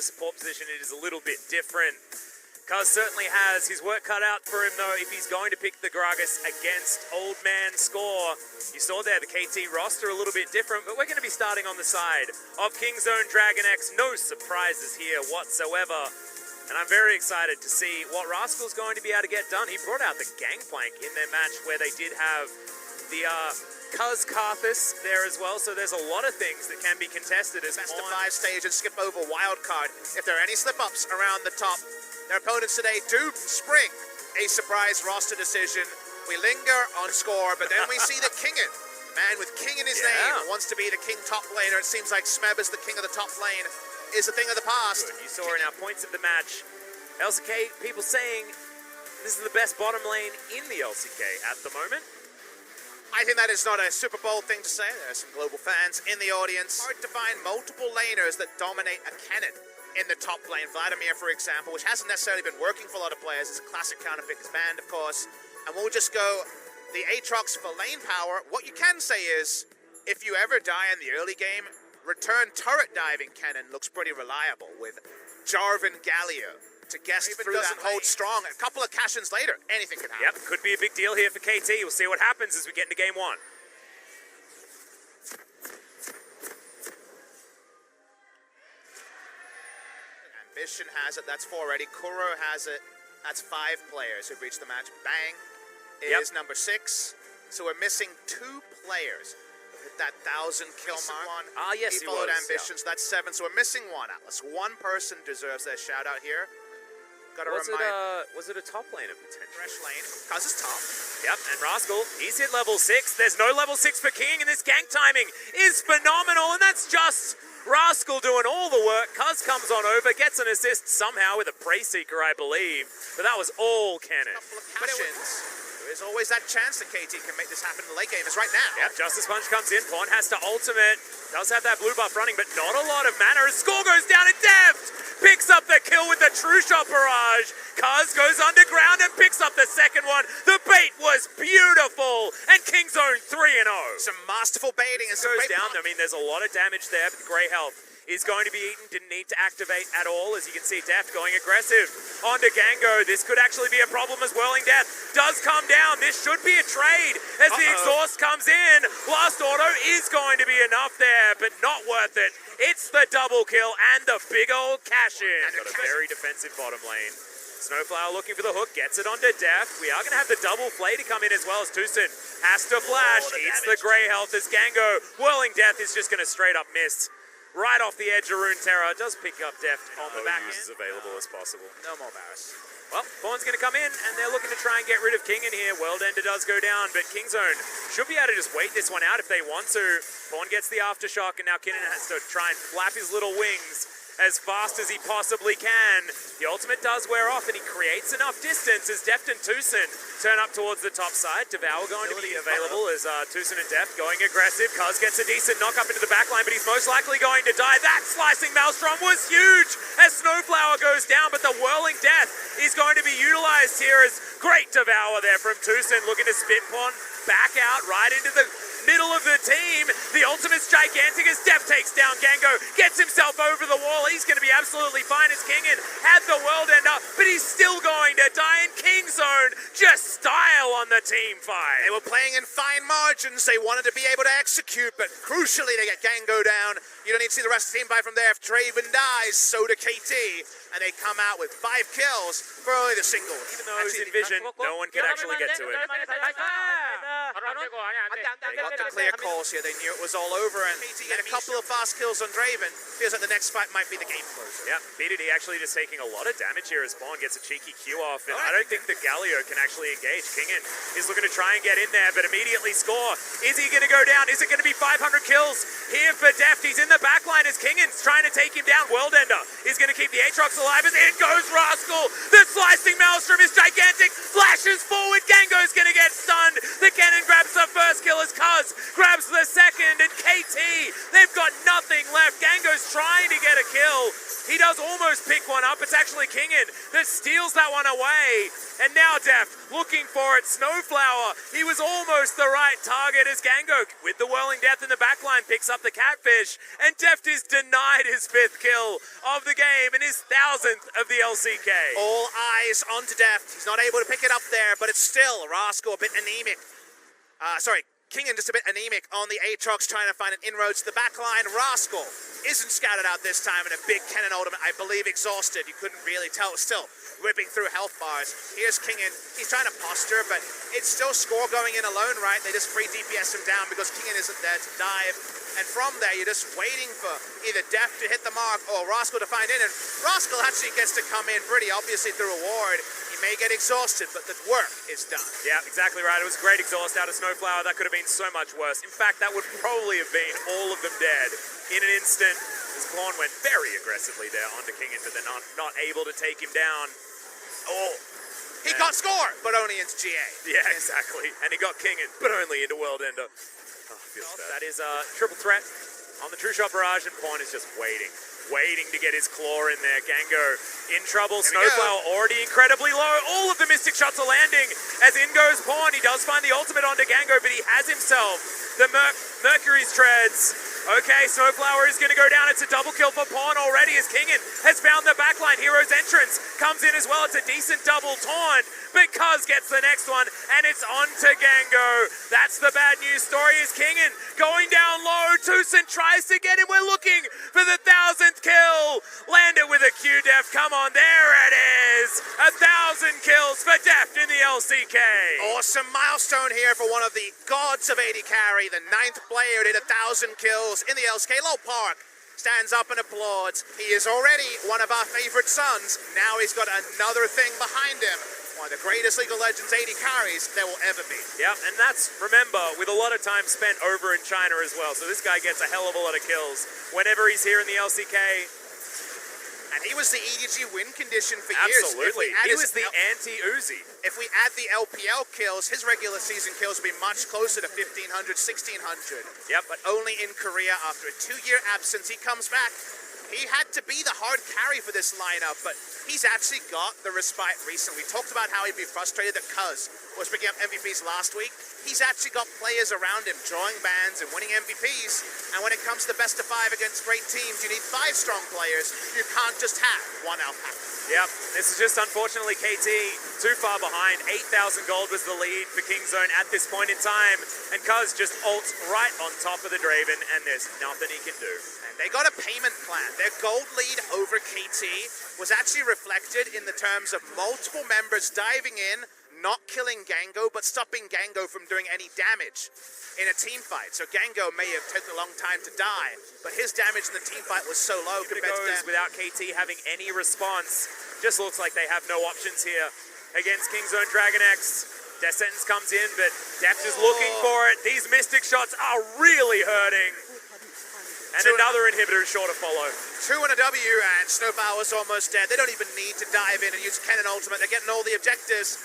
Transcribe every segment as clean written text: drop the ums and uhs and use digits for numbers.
the support position, it is a little bit different. Cuz certainly has his work cut out for him, though, if he's going to pick the Gragas against Old Man Score. You saw there the KT roster a little bit different, but we're going to be starting on the side of Kingzone Dragon X. No surprises here whatsoever. And I'm very excited to see what Rascal's going to be able to get done. He brought out the Gangplank in their match where they did have the Cuz Karthus there as well, so there's a lot of things that can be contested as best of 5 stage and skip over wildcard. If there are any slip-ups around the top, their opponents today do spring a surprise roster decision. We linger on Score, but then we see that Kingen, man with King in his name, wants to be the King top laner. It seems like Smeb is the King of the top lane, is a thing of the past. Good. You saw in our points of the match, LCK, people saying this is the best bottom lane in the LCK at the moment. I think that is not a super bold thing to say. There are some global fans in the audience. Hard to find multiple laners that dominate a cannon in the top lane. Vladimir, for example, which hasn't necessarily been working for a lot of players, is a classic counterpick. Is banned, of course. And we'll just go the Aatrox for lane power. What you can say is, if you ever die in the early game, return turret diving cannon looks pretty reliable with Jarvan Galio to guess through that hold strong. A couple of cash-ins later, anything could happen. Yep, could be a big deal here for KT. We'll see what happens as we get into game 1. Ambition has it, that's 4 already. Kuro has it, that's 5 players who've reached the match. Bang is number 6. So we're missing 2 players. Hit that 1,000 kill mark. Ah, yes, he followed Ambitions, that's 7. So we're missing 1, Atlas. 1 person deserves their shout out here. Gotta remind. Was it a top laner potentially? Fresh lane, Cuz is top. Yep, and Rascal, he's hit level 6. There's no level 6 for King, and this gank timing is phenomenal, and that's just Rascal doing all the work. Cuz comes on over, gets an assist somehow with a Prey Seeker, I believe, but that was all cannon. Couple of cash-ins. There's always that chance that KT can make this happen in the late game. It's right now. Yep, Justice Punch comes in. Pawn has to ultimate. Does have that blue buff running, but not a lot of mana. As Score goes down and Deft picks up the kill with the True Shot barrage. Cuz goes underground and picks up the second one. The bait was beautiful. And Kingzone 3-0. Some masterful baiting and some goes great down. I mean, there's a lot of damage there, but the Grey Health is going to be eaten. Didn't need to activate at all. As you can see, Deft going aggressive onto Gango. This could actually be a problem as Whirling Death does come down. This should be a trade as the exhaust comes in. Blast Auto is going to be enough there, but not worth it. It's the double kill and the big old cash in. Got a very defensive bottom lane. Snowflower looking for the hook, gets it onto Deft. We are going to have the double flay to come in as well as Tucson has to flash. Eats the Grey Health as Gango. Whirling Death is just going to straight up miss. Right off the edge of Runeterra, does pick up Deft on the back end. As available as possible. No more Varus. Well, Fawn's going to come in, and they're looking to try and get rid of King in here. World Ender does go down, but Kingzone should be able to just wait this one out if they want to. Fawn gets the Aftershock, and now Kinnan has to try and flap his little wings as fast as he possibly can. The ultimate does wear off, and he creates enough distance as Deft and Tucson turn up towards the top side. Devour going to be available as Tucson and Deft going aggressive. Cuz gets a decent knock up into the backline, but he's most likely going to die. That slicing Maelstrom was huge as Snowflower goes down, but the Whirling Death is going to be utilized here as great Devour there from Tucson, looking to spit Pon back out right into the middle of the team. The ultimate's gigantic as Deft takes down Gango, gets himself over the wall. He's going to be absolutely fine as Kingen had the World Ender, but he's still going to die in Kingzone. Just style on the team fight. They were playing in fine margins. They wanted to be able to execute, but crucially they get Gango down. You don't need to see the rest of the team fight from there. If Draven dies, so do KT. And they come out with 5 kills for only the single. Even though it was in vision, no one could actually get to it. They got the clear calls here. They knew it was all over, and KT get a couple of fast kills on Draven. Feels like the next fight might be the game closer. Yeah, BDD actually just taking a lot of damage here as Spawn gets a cheeky Q off, and I don't think the Galio can actually engage. Kingen is looking to try and get in there, but immediately Score. Is he going to go down? Is it going to be 500 kills here for Deft? He's in the backline as Kingen's trying to take him down. World Ender is going to keep the Aatrox alive as in goes Rascal. The slicing Maelstrom is gigantic. Flashes forward. Gango's going to get stunned. The cannon grabs the first kill as Cuz grabs the second, and KT, they've got nothing left. Gango's trying to get a kill. He does almost pick one one up. It's actually Kingen that steals that one away. And now Deft looking for it. Snowflower, he was almost the right target as Gango, with the whirling death in the backline, picks up the catfish. And Deft is denied his 5th kill of the game and his 1000th of the LCK. All eyes onto Deft. He's not able to pick it up there, but it's still Rascal a bit anemic. Kingen just a bit anemic on the Aatrox, trying to find an inroads to the backline. Rascal isn't scouted out this time in a big cannon ultimate, I believe exhausted. You couldn't really tell. Still whipping through health bars. Here's Kingen. He's trying to posture, but it's still score going in alone, right? They just free DPS him down because Kingen isn't there to dive. And from there, you're just waiting for either Deft to hit the mark or Rascal to find in. And Rascal actually gets to come in pretty obviously through a ward. He may get exhausted, but the work is done. Yeah, exactly right. It was a great exhaust out of Snowflower. That could have been so much worse. In fact, that would probably have been all of them dead in an instant. As Quan went very aggressively there onto Kingen, but they're not able to take him down. Oh, he got score, but only into GA. Yeah, exactly. And he got Kingen, but only into World Ender. That is a triple threat on the True Shot Barrage, and Pawn is just waiting to get his claw in there. Gango in trouble. Snowflower already incredibly low. All of the Mystic Shots are landing as in goes Pawn. He does find the ultimate onto Gango, but he has himself the Mercury's Treads. Okay, Snowflower is going to go down. It's a double kill for Pawn already as Kingen has found the backline. Hero's Entrance comes in as well. It's a decent double taunt, but Cuz gets the next one, and it's on to Gango. That's the bad news story is Kingen going down low. Tucson tries to get him. We're looking for the 1000th kill. Land it with a Q, Deft. Come on, there it is. 1,000 kills for Deft in the LCK. Awesome milestone here for one of the gods of AD carry. The 9th player did 1,000 kills in the LCK. Low Park stands up and applauds. He is already one of our favorite sons. Now he's got another thing behind him. One of the greatest League of Legends AD carries there will ever be. Yep, and that's, remember, with a lot of time spent over in China as well. So this guy gets a hell of a lot of kills whenever he's here in the LCK. And he was the EDG win condition for years. Absolutely. He was the anti-Uzi. If we add the LPL kills, his regular season kills will be much closer to 1,500, 1,600. Yep. But only in Korea after a 2-year absence, he comes back. He had to be the hard carry for this lineup, but he's actually got the respite recently. We talked about how he'd be frustrated that Cuz was picking up MVPs last week. He's actually got players around him drawing bans and winning MVPs. And when it comes to best of 5 against great teams, you need 5 strong players. You can't just have one alpaca. Yep, this is just unfortunately KT too far behind. 8,000 gold was the lead for Kingzone at this point in time. And Cuz just ults right on top of the Draven, and there's nothing he can do. And they got a payment plan. Their gold lead over KT was actually reflected in the terms of multiple members diving in, not killing Gango, but stopping Gango from doing any damage in a team fight. So Gango may have taken a long time to die, but his damage in the team fight was so low compared to them. Without KT having any response, just looks like they have no options here against Kingzone Dragon X. Death Sentence comes in, but Deft is looking for it. These Mystic Shots are really hurting. And another inhibitor is sure to follow. 2 and a W, and Snowflower's almost dead. They don't even need to dive in and use Cannon Ultimate. They're getting all the objectives.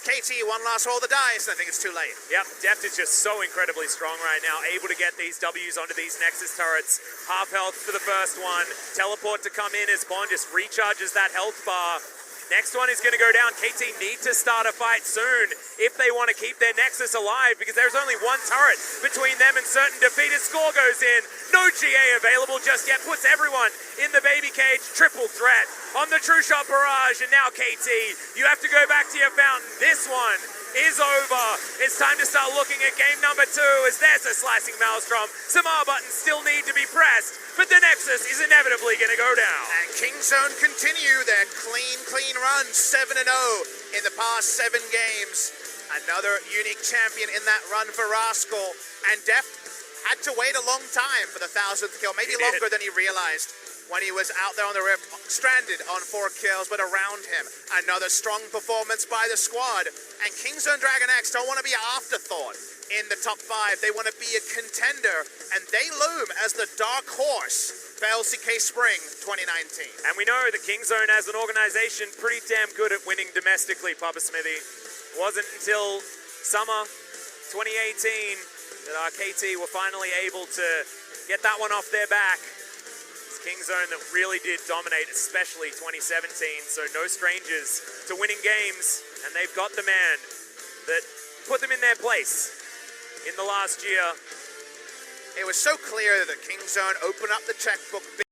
KT, one last roll of the dice, and I think it's too late. Yep, Deft is just so incredibly strong right now, able to get these Ws onto these Nexus turrets. Half health for the first one. Teleport to come in as Bond just recharges that health bar. Next one is going to go down. KT need to start a fight soon if they want to keep their Nexus alive, because there's only one turret between them and certain defeat. A score goes in. No GA available just yet. Puts everyone in the baby cage. Triple threat on the True Shot Barrage. And now KT, you have to go back to your fountain. This one is over. It's time to start looking at game number 2 as there's a slicing maelstrom. Some R buttons still need to be pressed, but the Nexus is inevitably going to go down. And Kingzone continue their clean run, 7-0 in the past 7 games. Another unique champion in that run for Rascal. And Deft had to wait a long time for the 1000th kill, maybe longer than he realized when he was out there on the rift, stranded on 4 kills, but around him, another strong performance by the squad. And Kingzone Dragon X don't want to be an afterthought in the top 5. They want to be a contender, and they loom as the dark horse for LCK Spring 2019. And we know that Kingzone as an organization pretty damn good at winning domestically, Papa Smithy. It wasn't until summer 2018 that our KT were finally able to get that one off their back. Kingzone that really did dominate, especially 2017, so no strangers to winning games, and they've got the man that put them in their place in the last year. It was so clear that Kingzone opened up the checkbook